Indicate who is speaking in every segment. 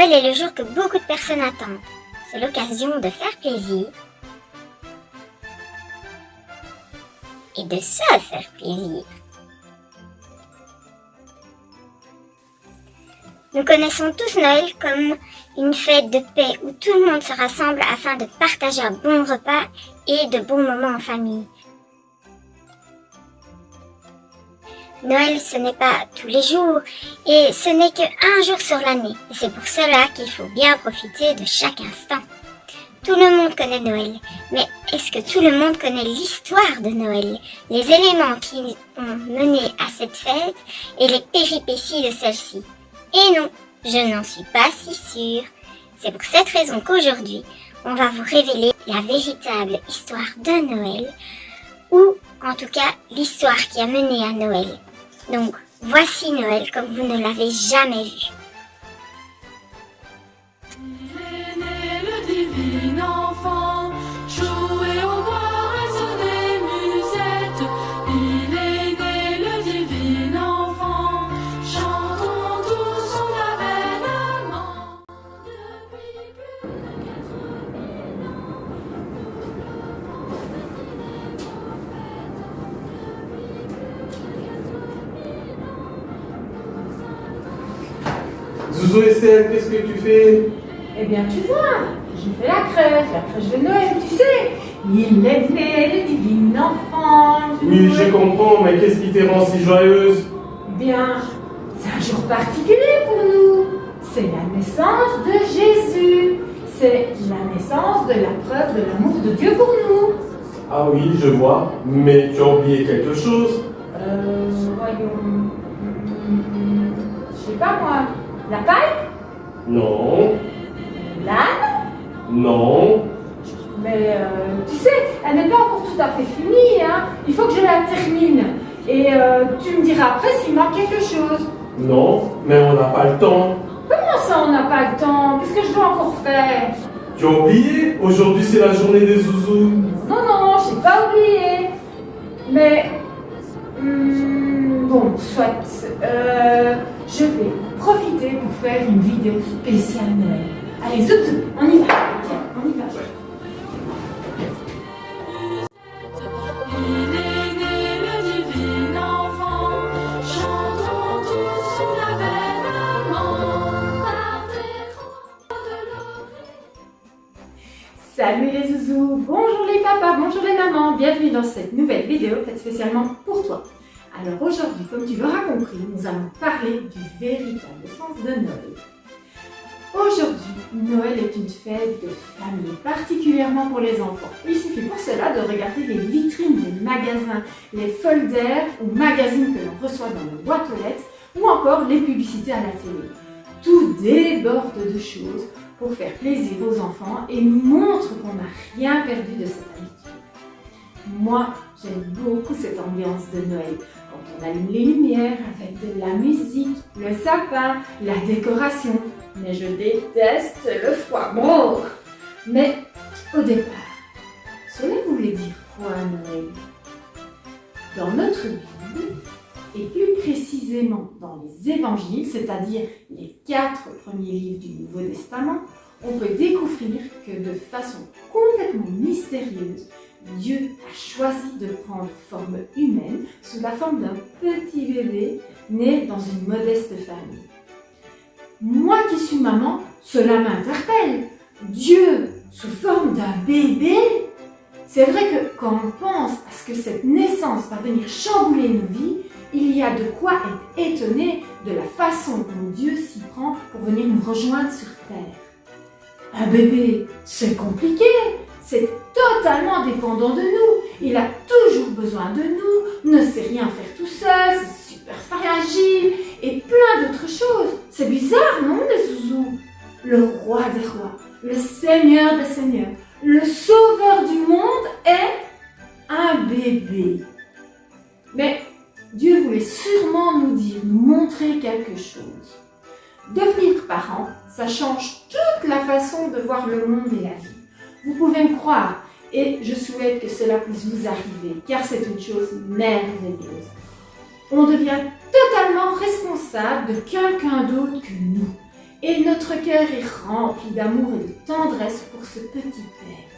Speaker 1: Noël est le jour que beaucoup de personnes attendent. C'est l'occasion de faire plaisir et de se faire plaisir. Nous connaissons tous Noël comme une fête de paix où tout le monde se rassemble afin de partager un bon repas et de bons moments en famille. Noël, ce n'est pas tous les jours et ce n'est qu'un jour sur l'année. Et c'est pour cela qu'il faut bien profiter de chaque instant. Tout le monde connaît Noël, mais est-ce que tout le monde connaît l'histoire de Noël, les éléments qui ont mené à cette fête et les péripéties de celle-ci? Et non, je n'en suis pas si sûre. C'est pour cette raison qu'aujourd'hui, on va vous révéler la véritable histoire de Noël, ou en tout cas l'histoire qui a mené à Noël. Donc, voici Noël comme vous ne l'avez jamais vu.
Speaker 2: Il est né le divin enfant, jouer au bois, résonner musette. Il est né le divin enfant, chantons tous son avènement. Depuis plus de 4000 ans,
Speaker 3: Zouzou Estelle, qu'est-ce que tu fais?
Speaker 4: Eh bien, tu vois, j'ai fait la crèche de Noël, tu sais. Il est né, le divin enfant.
Speaker 3: Oui, je comprends, mais qu'est-ce qui te rend si joyeuse?
Speaker 4: Eh bien, c'est un jour particulier pour nous. C'est la naissance de Jésus. C'est la naissance de la preuve de l'amour de Dieu pour nous.
Speaker 3: Ah oui, je vois, mais tu as oublié quelque chose.
Speaker 4: Voyons. Je sais pas moi. La paille?
Speaker 3: Non,
Speaker 4: L'âne?
Speaker 3: non.
Speaker 4: Mais tu sais, elle n'est pas encore tout à fait finie, hein. Il faut que je la termine. Et tu me diras après s'il manque quelque chose.
Speaker 3: Non, mais on n'a pas le temps.
Speaker 4: Comment ça, on n'a pas le temps? Qu'est-ce que je dois encore faire?
Speaker 3: Tu as oublié? Aujourd'hui, c'est la journée des zouzous.
Speaker 4: Non, je n'ai pas oublié. Mais, bon, soit. Je vais profiter pour faire une vidéo spéciale Noël. Allez, zouzou, on y va. Tiens, on y va.
Speaker 2: il est né le divin enfant, chantons tous son avènement. Par des grands de l'orée.
Speaker 4: Salut les zouzous, bonjour les papas, bonjour les mamans, bienvenue dans cette nouvelle vidéo faite spécialement pour toi. Alors aujourd'hui, comme tu l'auras compris, nous allons parler du véritable sens de Noël. Aujourd'hui, Noël est une fête de famille, particulièrement pour les enfants. Il suffit pour cela de regarder les vitrines des magasins, les folders ou magazines que l'on reçoit dans nos boîtes aux lettres, ou encore les publicités à la télé. Tout déborde de choses pour faire plaisir aux enfants et nous montre qu'on n'a rien perdu de cette habitude. Moi, j'aime beaucoup cette ambiance de Noël. Quand on allume les lumières avec de la musique, le sapin, la décoration. Mais je déteste le froid. Bon. Mais au départ, cela voulait dire quoi Noël? Dans notre Bible, et plus précisément dans les évangiles, c'est-à-dire les 4 premiers livres du Nouveau Testament, on peut découvrir que de façon complètement mystérieuse, Dieu a choisi de prendre forme humaine sous la forme d'un petit bébé né dans une modeste famille. Moi qui suis maman, cela m'interpelle. Dieu sous forme d'un bébé? C'est vrai que quand on pense à ce que cette naissance va venir chambouler nos vies, il y a de quoi être étonné de la façon dont Dieu s'y prend pour venir nous rejoindre sur terre. Un bébé, c'est compliqué, c'est totalement dépendant de nous, il a toujours besoin de nous, ne sait rien faire tout seul, c'est super fragile et plein d'autres choses. C'est bizarre, non, les zouzous? Le roi des rois, le seigneur des seigneurs, le sauveur du monde est un bébé. Mais Dieu voulait sûrement nous dire, nous montrer quelque chose. Devenir parent, ça change toute la façon de voir le monde et la vie. Vous pouvez me croire et je souhaite que cela puisse vous arriver car c'est une chose merveilleuse. On devient totalement responsable de quelqu'un d'autre que nous. Et notre cœur est rempli d'amour et de tendresse pour ce petit être.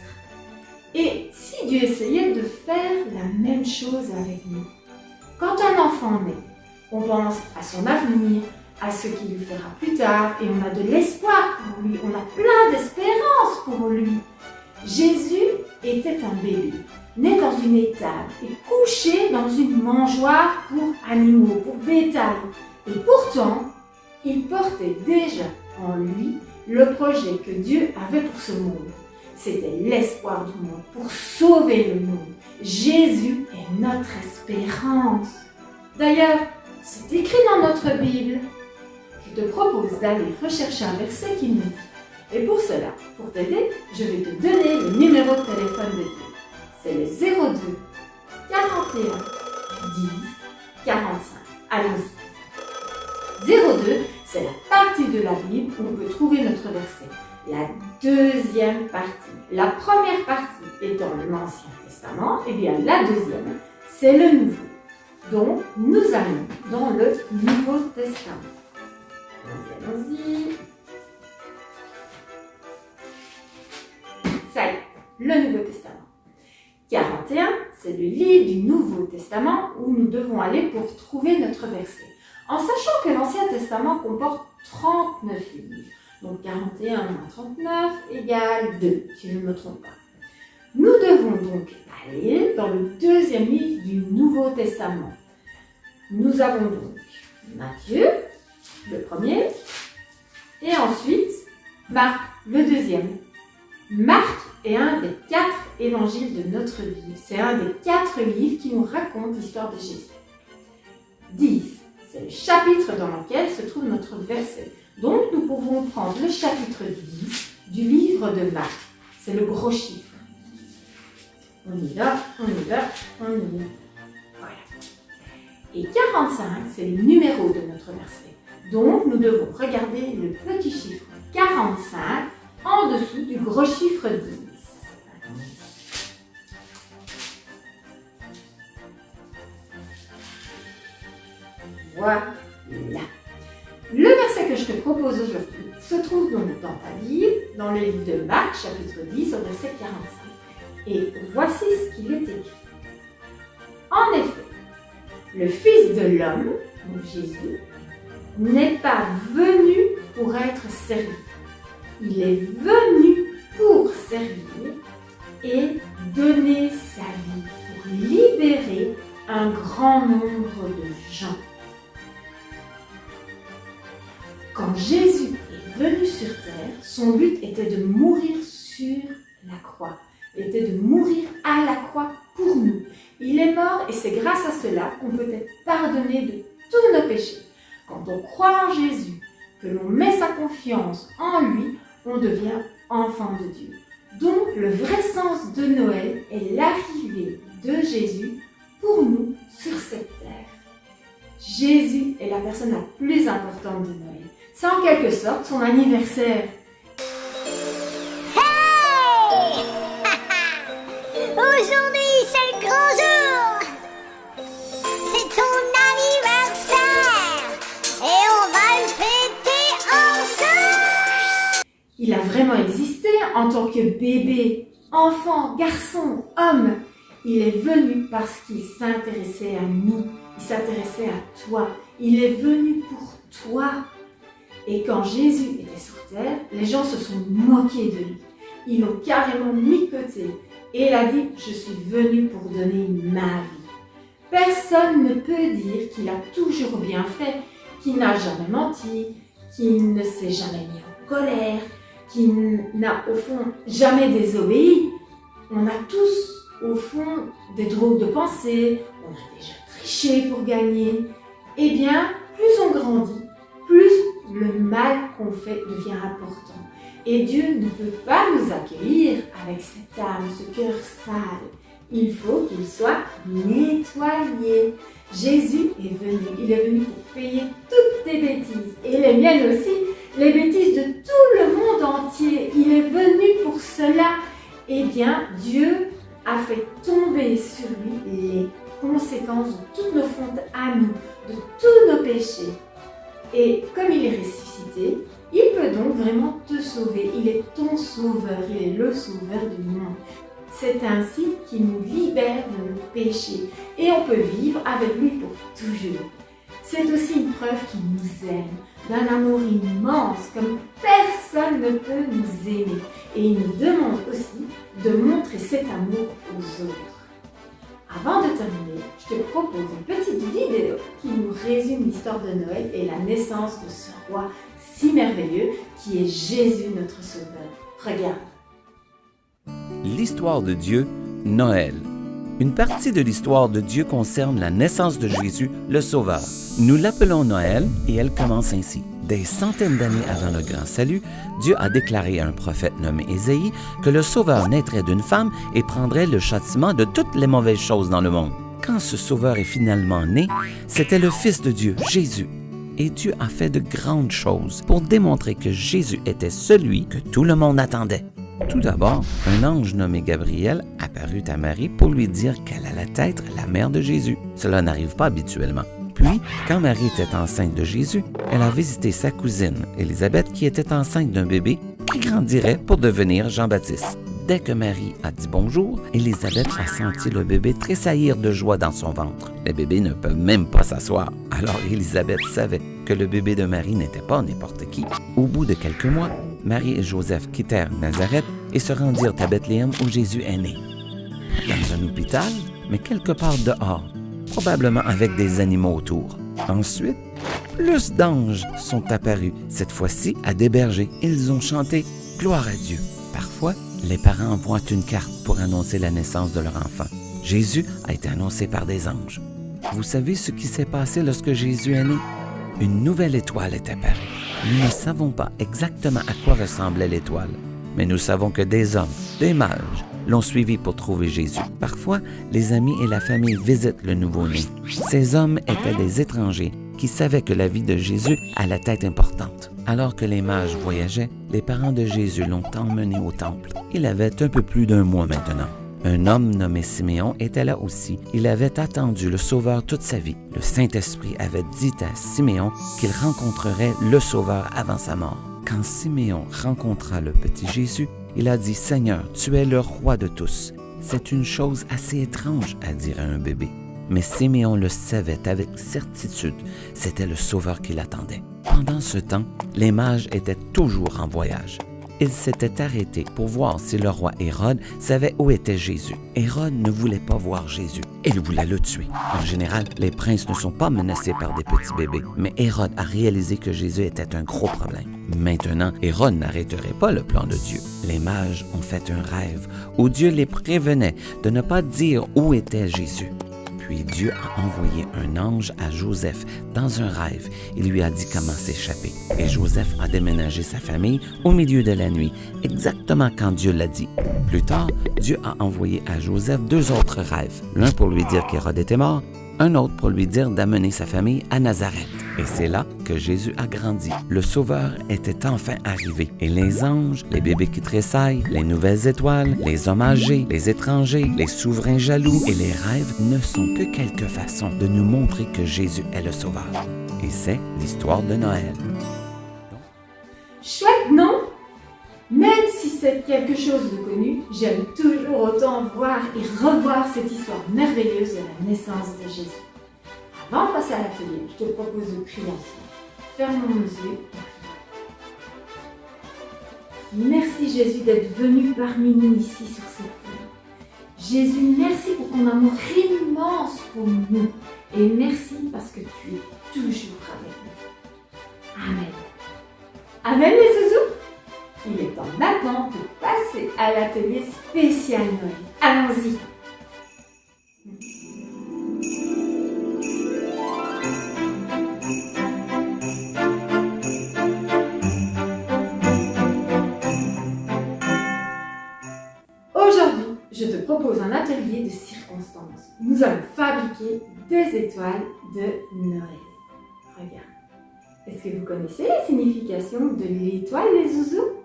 Speaker 4: Et si Dieu essayait de faire la même chose avec nous? Quand un enfant naît, on pense à son avenir, à ce qu'il lui fera plus tard, et on a de l'espoir pour lui, on a plein d'espérance pour lui. Jésus était un bébé, né dans une étable et couché dans une mangeoire pour animaux, pour bétail. Et pourtant, il portait déjà en lui le projet que Dieu avait pour ce monde. C'était l'espoir du monde, pour sauver le monde. Jésus est notre espérance. D'ailleurs, c'est écrit dans notre Bible. Je te propose d'aller rechercher un verset qui nous dit. Et pour cela, pour t'aider, je vais te donner le numéro de téléphone de Dieu. C'est le 02 41 10 45. Allons-y. 02, c'est la partie de la Bible où on peut trouver notre verset. La deuxième partie. La première partie étant l'Ancien Testament, et bien la deuxième, c'est le Nouveau. Donc, nous allons dans le Nouveau Testament. Allons-y. Ça y est, le Nouveau Testament. 41, c'est le livre du Nouveau Testament où nous devons aller pour trouver notre verset. En sachant que l'Ancien Testament comporte 39 livres. Donc 41 moins 39 égale 2, si je ne me trompe pas. Nous devons donc aller dans le deuxième livre du Nouveau Testament. Nous avons donc Matthieu, le premier, et ensuite Marc, le deuxième. Marc est un des 4 évangiles de notre Bible. C'est un des 4 livres qui nous racontent l'histoire de Jésus. 10, c'est le chapitre dans lequel se trouve notre verset. Donc nous pouvons prendre le chapitre 10 du livre de Marc. C'est le gros chiffre. On y va, on y va, on y va. Voilà. Et 45, c'est le numéro de notre verset. Donc nous devons regarder le petit chiffre 45 en dessous du gros chiffre 10. Voilà. Le verset que je te propose aujourd'hui se trouve donc dans ta Bible, dans le livre de Marc, chapitre 10, au verset 45. Et voici ce qu'il est écrit. En effet, le Fils de l'homme, donc Jésus, n'est pas venu pour être servi. Il est venu pour servir et donner sa vie pour libérer un grand nombre de gens. Quand Jésus est venu sur terre, son but était de mourir sur la croix. Il était de mourir à la croix pour nous. Il est mort et c'est grâce à cela qu'on peut être pardonné de tous nos péchés. Quand on croit en Jésus, que l'on met sa confiance en lui, on devient enfant de Dieu. Donc le vrai sens de Noël est l'arrivée de Jésus pour nous sur cette terre. Jésus est la personne la plus importante de Noël. C'est en quelque sorte son anniversaire.
Speaker 1: Hey Aujourd'hui, c'est le grand jour. C'est ton anniversaire et on va le fêter ensemble.
Speaker 4: Il a vraiment existé en tant que bébé, enfant, garçon, homme. Il est venu parce qu'il s'intéressait à nous. Il s'intéressait à toi. Il est venu pour toi. Et quand Jésus était sur terre, les gens se sont moqués de lui. Ils l'ont carrément mis de côté. Et il a dit, je suis venu pour donner ma vie. Personne ne peut dire qu'il a toujours bien fait, qu'il n'a jamais menti, qu'il ne s'est jamais mis en colère, qu'il n'a au fond jamais désobéi. On a tous au fond des drôles de pensées, on a déjà triché pour gagner. Eh bien, plus on grandit, plus le mal qu'on fait devient important. Et Dieu ne peut pas nous accueillir avec cette âme, ce cœur sale. Il faut qu'il soit nettoyé. Jésus est venu. Il est venu pour payer toutes tes bêtises. Et les miennes aussi, les bêtises de tout le monde entier. Il est venu pour cela. Eh bien, Dieu a fait tomber sur lui les conséquences de toutes nos fautes à nous, de tous nos péchés. Et comme il est ressuscité, Il peut donc vraiment te sauver. Il est ton sauveur, il est le sauveur du monde. C'est ainsi qu'il nous libère de nos péchés et on peut vivre avec lui pour toujours. C'est aussi une preuve qu'il nous aime, d'un amour immense comme personne ne peut nous aimer. Et il nous demande aussi de montrer cet amour aux autres. Avant de terminer, je te propose une petite vidéo qui nous résume l'histoire de Noël et la naissance de ce roi si merveilleux qui est Jésus notre Sauveur. Regarde.
Speaker 5: L'histoire de Dieu, Noël. Une partie de l'histoire de Dieu concerne la naissance de Jésus, le Sauveur. Nous l'appelons Noël et elle commence ainsi. Des centaines d'années avant le grand salut, Dieu a déclaré à un prophète nommé Ésaïe que le Sauveur naîtrait d'une femme et prendrait le châtiment de toutes les mauvaises choses dans le monde. Quand ce Sauveur est finalement né, c'était le Fils de Dieu, Jésus. Et Dieu a fait de grandes choses pour démontrer que Jésus était celui que tout le monde attendait. Tout d'abord, un ange nommé Gabriel apparut à Marie pour lui dire qu'elle allait être la mère de Jésus. Cela n'arrive pas habituellement. Puis, quand Marie était enceinte de Jésus, elle a visité sa cousine, Élisabeth, qui était enceinte d'un bébé qui grandirait pour devenir Jean-Baptiste. Dès que Marie a dit bonjour, Élisabeth a senti le bébé tressaillir de joie dans son ventre. Les bébés ne peuvent même pas s'asseoir. Alors Élisabeth savait que le bébé de Marie n'était pas n'importe qui. Au bout de quelques mois, Marie et Joseph quittèrent Nazareth et se rendirent à Bethléem où Jésus est né. Dans un hôpital, mais quelque part dehors, probablement avec des animaux autour. Ensuite, plus d'anges sont apparus, cette fois-ci à des bergers. Ils ont chanté « Gloire à Dieu ». Parfois, les parents envoient une carte pour annoncer la naissance de leur enfant. Jésus a été annoncé par des anges. Vous savez ce qui s'est passé lorsque Jésus est né? Une nouvelle étoile est apparue. Nous ne savons pas exactement à quoi ressemblait l'étoile, mais nous savons que des hommes, des mages, l'ont suivi pour trouver Jésus. Parfois, les amis et la famille visitent le nouveau-né. Ces hommes étaient des étrangers qui savaient que la vie de Jésus allait être importante. Alors que les mages voyageaient, les parents de Jésus l'ont emmené au temple. Il avait un peu plus d'un mois maintenant. Un homme nommé Siméon était là aussi. Il avait attendu le Sauveur toute sa vie. Le Saint-Esprit avait dit à Siméon qu'il rencontrerait le Sauveur avant sa mort. Quand Siméon rencontra le petit Jésus, il a dit « Seigneur, tu es le roi de tous ». C'est une chose assez étrange à dire à un bébé. Mais Siméon le savait avec certitude, c'était le Sauveur qui l'attendait. Pendant ce temps, les mages étaient toujours en voyage. Ils s'étaient arrêtés pour voir si le roi Hérode savait où était Jésus. Hérode ne voulait pas voir Jésus. Il voulait le tuer. En général, les princes ne sont pas menacés par des petits bébés, mais Hérode a réalisé que Jésus était un gros problème. Maintenant, Hérode n'arrêterait pas le plan de Dieu. Les mages ont fait un rêve où Dieu les prévenait de ne pas dire où était Jésus. Puis Dieu a envoyé un ange à Joseph dans un rêve. Il lui a dit comment s'échapper. Et Joseph a déménagé sa famille au milieu de la nuit, exactement quand Dieu l'a dit. Plus tard, Dieu a envoyé à Joseph 2 autres rêves. L'un pour lui dire qu'Hérode était mort, un autre pour lui dire d'amener sa famille à Nazareth. Et c'est là que Jésus a grandi. Le Sauveur était enfin arrivé. Et les anges, les bébés qui tressaillent, les nouvelles étoiles, les hommes âgés, les étrangers, les souverains jaloux et les rêves ne sont que quelques façons de nous montrer que Jésus est le Sauveur. Et c'est l'histoire de Noël.
Speaker 4: Chouette, non? Même si c'est quelque chose de connu, j'aime toujours autant voir et revoir cette histoire merveilleuse de la naissance de Jésus. Avant de passer à l'atelier, je te propose de prier ensemble. Fermons nos yeux. Merci Jésus d'être venu parmi nous ici sur cette terre. Jésus, merci pour ton amour immense pour nous. Et merci parce que tu es toujours avec nous. Amen. Amen les zouzous. Il est temps maintenant de passer à l'atelier spécial Noël. Allons-y. Aujourd'hui, je te propose un atelier de circonstances. Nous allons fabriquer des étoiles de Noël. Regarde. Est-ce que vous connaissez la signification de l'étoile, les zouzous?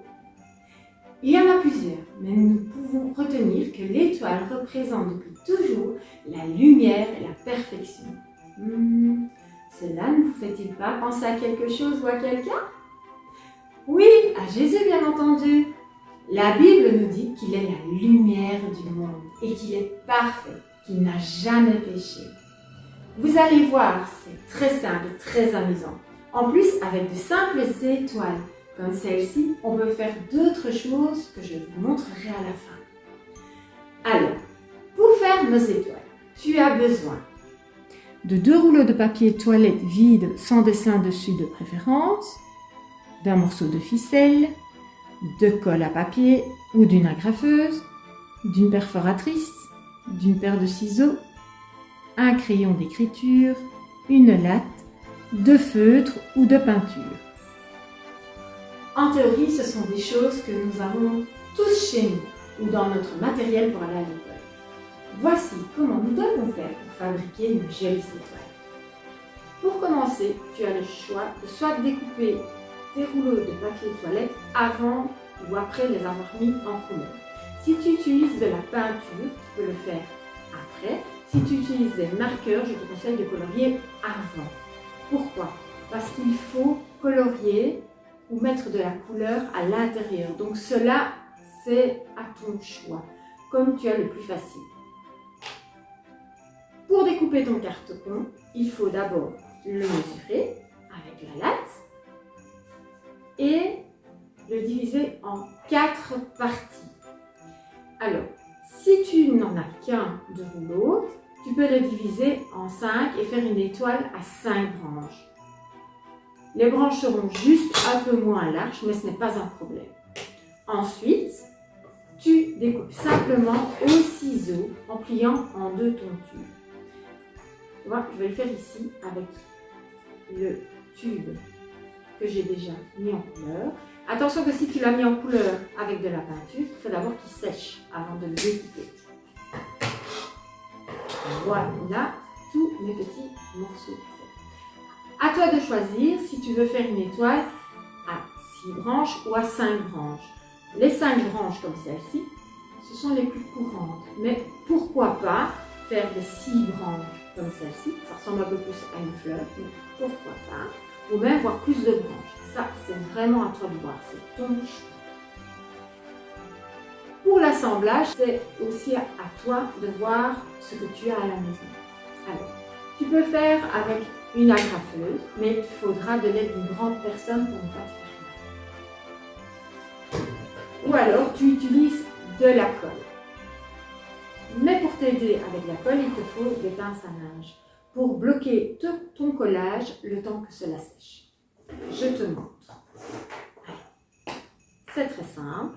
Speaker 4: Il y en a plusieurs, mais nous pouvons retenir que l'étoile représente depuis toujours la lumière et la perfection. Cela ne vous fait-il pas penser à quelque chose ou à quelqu'un? Oui, à Jésus bien entendu. La Bible nous dit qu'il est la lumière du monde et qu'il est parfait, qu'il n'a jamais péché. Vous allez voir, c'est très simple et très amusant. En plus, avec de simples étoiles comme celle-ci, on peut faire d'autres choses que je vous montrerai à la fin. Alors, pour faire nos étoiles, tu as besoin de 2 rouleaux de papier toilette vide sans dessin dessus de préférence, d'un morceau de ficelle, de colle à papier ou d'une agrafeuse, d'une perforatrice, d'une paire de ciseaux, un crayon d'écriture, une latte, de feutre ou de peinture. En théorie, ce sont des choses que nous avons tous chez nous ou dans notre matériel pour aller à l'école. Voici comment nous devons faire pour fabriquer une jolie étoile. Pour commencer, tu as le choix de soit découper tes rouleaux de papier toilette avant ou après les avoir mis en couleur. Si tu utilises de la peinture, tu peux le faire après. Si tu utilises des marqueurs, je te conseille de colorier avant. Pourquoi? Parce qu'il faut colorier ou mettre de la couleur à l'intérieur. Donc cela, c'est à ton choix, comme tu as le plus facile. Pour découper ton carton, il faut d'abord le mesurer avec la latte et le diviser en 4 parties. Alors, si tu n'en as qu'un de rouleau, tu peux le diviser en 5 et faire une étoile à 5 branches. Les branches seront juste un peu moins larges, mais ce n'est pas un problème. Ensuite, tu découpes simplement au ciseau en pliant en 2 ton tube. Tu vois, je vais le faire ici avec le tube que j'ai déjà mis en couleur. Attention que si tu l'as mis en couleur avec de la peinture, il faut d'abord qu'il sèche avant de le découper. Voilà tous mes petits morceaux. À toi de choisir si tu veux faire une étoile à 6 branches ou à 5 branches. Les 5 branches comme celle-ci, ce sont les plus courantes. Mais pourquoi pas faire des 6 branches comme celle-ci? Ça ressemble un peu plus à une fleur, mais pourquoi pas? Ou même voir plus de branches. Ça, c'est vraiment à toi de voir, c'est ton choix. Pour l'assemblage, c'est aussi à toi de voir ce que tu as à la maison. Alors, tu peux faire avec une agrafeuse, mais il faudra de l'aide d'une grande personne pour ne pas te faire mal. Ou alors, tu utilises de la colle. Mais pour t'aider avec la colle, il te faut des pinces à linge pour bloquer ton collage le temps que cela sèche. Je te montre. C'est très simple.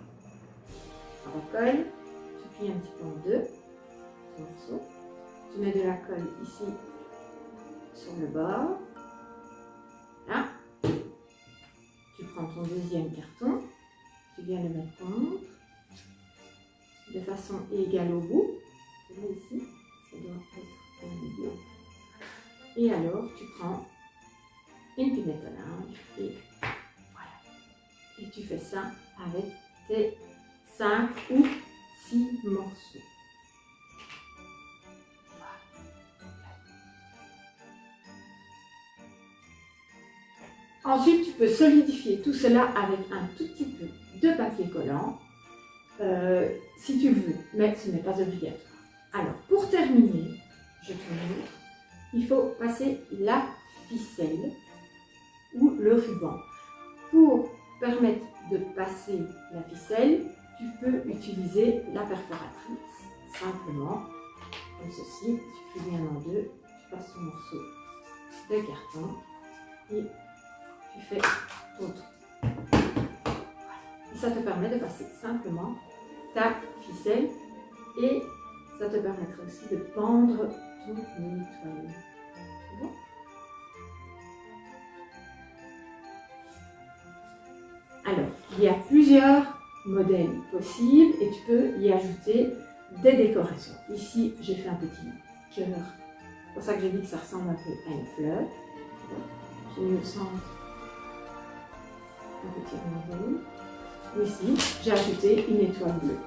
Speaker 4: La colle, tu plies un petit peu en 2 morceaux. Tu mets de la colle ici sur le bord. Là. Tu prends ton deuxième carton. Tu viens le mettre contre de façon égale au bout. Là ici, ça doit être au milieu. Et alors, tu prends une pinette à linge et voilà. Et tu fais ça avec tes 5 ou 6 morceaux. Voilà. Ensuite, tu peux solidifier tout cela avec un tout petit peu de papier collant, si tu le veux, mais ce n'est pas obligatoire. Alors, pour terminer, je te montre, il faut passer la ficelle ou le ruban. Pour permettre de passer la ficelle, tu peux utiliser la perforatrice, simplement, comme ceci. Tu plies bien en 2, tu passes ton morceau de carton et tu fais ton trou. Et ça te permet de passer simplement ta ficelle et ça te permettra aussi de pendre ton étoile. C'est bon? Alors, il y a plusieurs modèles possibles et tu peux y ajouter des décorations. Ici, j'ai fait un petit cœur. C'est pour ça que j'ai dit que ça ressemble un peu à une fleur. J'ai mis au centre un petit rond. Ici, j'ai ajouté une étoile bleue.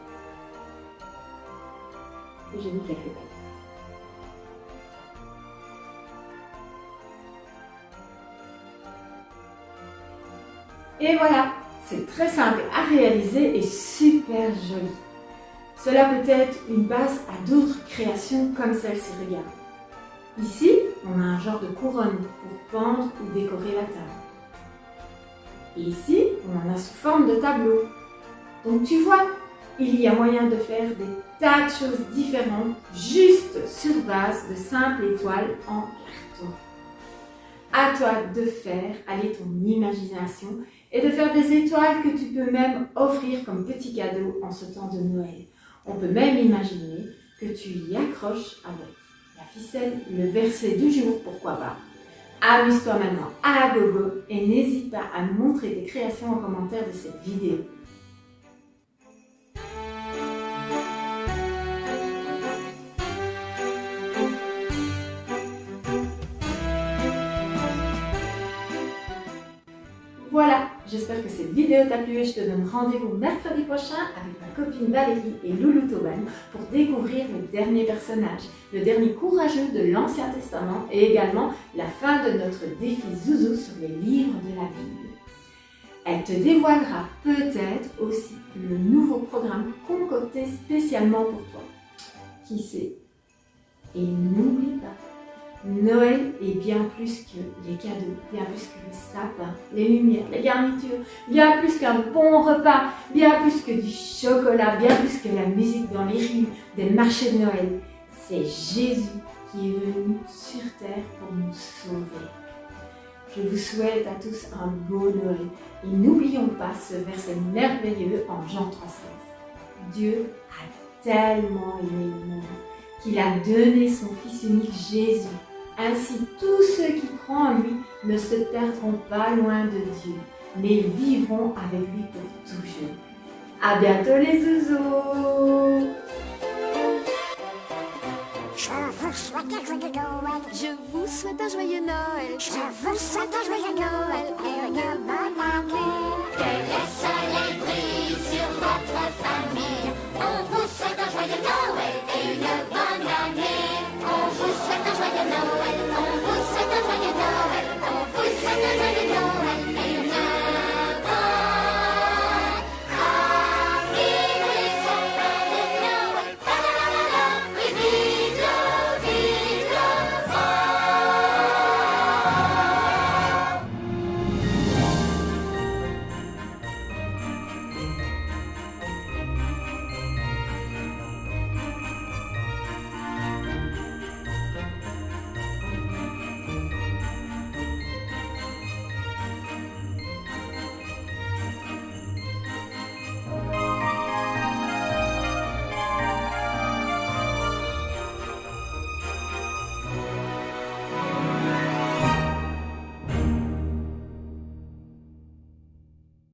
Speaker 4: Et j'ai mis quelques paillettes. Et voilà, C'est très simple à réaliser et super joli. Cela peut être une base à d'autres créations comme celle-ci, regarde. Ici, on a un genre de couronne pour pendre ou décorer la table. Et ici, on en a sous forme de tableau. Donc tu vois, il y a moyen de faire des tas de choses différentes juste sur base de simples étoiles en carton. À toi de faire aller ton imagination et de faire des étoiles que tu peux même offrir comme petit cadeau en ce temps de Noël. On peut même imaginer que tu y accroches avec la ficelle, le verset du jour, pourquoi pas. Amuse-toi maintenant à gogo et n'hésite pas à nous montrer tes créations en commentaire de cette vidéo. Voilà, j'espère que cette vidéo t'a plu et je te donne rendez-vous mercredi prochain avec ma copine Valérie et Loulou Tauban pour découvrir le dernier personnage, le dernier courageux de l'Ancien Testament et également la fin de notre défi Zouzou sur les livres de la Bible. Elle te dévoilera peut-être aussi le nouveau programme concocté spécialement pour toi. Qui sait? Et n'oublie pas, Noël est bien plus que les cadeaux, bien plus que le sapin, les lumières, les garnitures, bien plus qu'un bon repas, bien plus que du chocolat, bien plus que la musique dans les rues, des marchés de Noël. C'est Jésus qui est venu sur terre pour nous sauver. Je vous souhaite à tous un beau Noël et n'oublions pas ce verset merveilleux en Jean 3,16. Dieu a tellement aimé le monde qu'il a donné son Fils unique Jésus. Ainsi, tous ceux qui croient en lui ne se perdront pas loin de Dieu, mais ils vivront avec lui pour toujours. À bientôt les zouzous!
Speaker 6: Je vous souhaite un joyeux Noël.
Speaker 7: Je vous souhaite un joyeux Noël.
Speaker 6: Je vous souhaite un joyeux Noël et une bonne année.
Speaker 7: Que le soleil brille sur votre